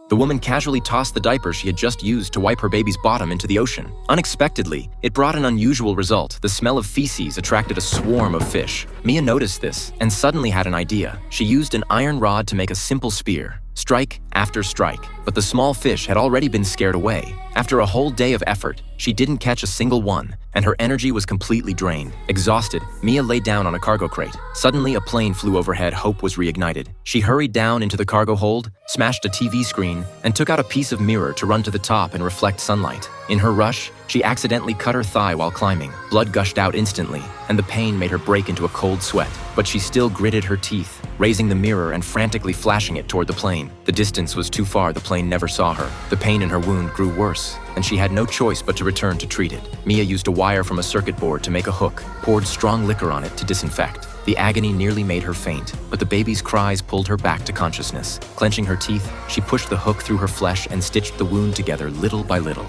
The woman casually tossed the diaper she had just used to wipe her baby's bottom into the ocean. Unexpectedly, it brought an unusual result. The smell of feces attracted a swarm of fish. Mia noticed this and suddenly had an idea. She used an iron rod to make a simple spear. Strike after strike, but the small fish had already been scared away. After a whole day of effort, she didn't catch a single one, and her energy was completely drained. Exhausted, Mia lay down on a cargo crate. Suddenly, a plane flew overhead. Hope was reignited. She hurried down into the cargo hold, smashed a TV screen, and took out a piece of mirror to run to the top and reflect sunlight. In her rush, she accidentally cut her thigh while climbing. Blood gushed out instantly, and the pain made her break into a cold sweat. But she still gritted her teeth, raising the mirror and frantically flashing it toward the plane. The distance was too far. The plane never saw her. The pain in her wound grew worse, and she had no choice but to return to treat it. Mia used a wire from a circuit board to make a hook, poured strong liquor on it to disinfect. The agony nearly made her faint, but the baby's cries pulled her back to consciousness. Clenching her teeth, she pushed the hook through her flesh and stitched the wound together little by little.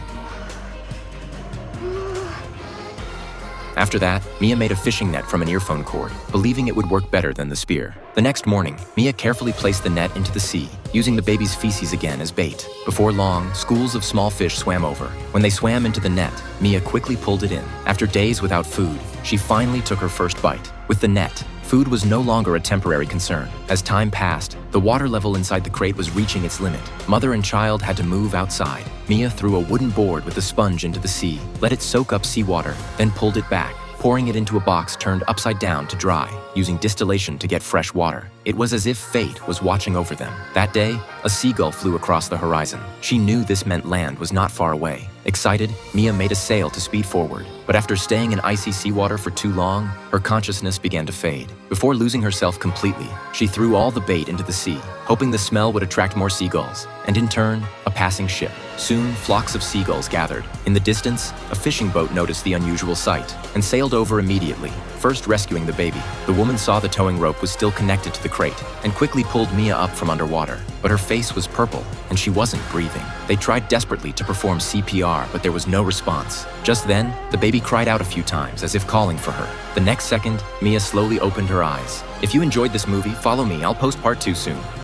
After that, Mia made a fishing net from an earphone cord, believing it would work better than the spear. The next morning, Mia carefully placed the net into the sea, using the baby's feces again as bait. Before long, schools of small fish swam over. When they swam into the net, Mia quickly pulled it in. After days without food, she finally took her first bite. With the net, food was no longer a temporary concern. As time passed, the water level inside the crate was reaching its limit. Mother and child had to move outside. Mia threw a wooden board with a sponge into the sea, let it soak up seawater, then pulled it back, pouring it into a box turned upside down to dry, using distillation to get fresh water. It was as if fate was watching over them. That day, a seagull flew across the horizon. She knew this meant land was not far away. Excited, Mia made a sail to speed forward. But after staying in icy seawater for too long, her consciousness began to fade. Before losing herself completely, she threw all the bait into the sea, hoping the smell would attract more seagulls, and in turn, a passing ship. Soon, flocks of seagulls gathered. In the distance, a fishing boat noticed the unusual sight and sailed over immediately, first rescuing the baby. The woman saw the towing rope was still connected to the crate and quickly pulled Mia up from underwater. But her face was purple and she wasn't breathing. They tried desperately to perform CPR, but there was no response. Just then, the baby cried out a few times as if calling for her. The next second, Mia slowly opened her eyes. If you enjoyed this movie, follow me. I'll post part 2 soon.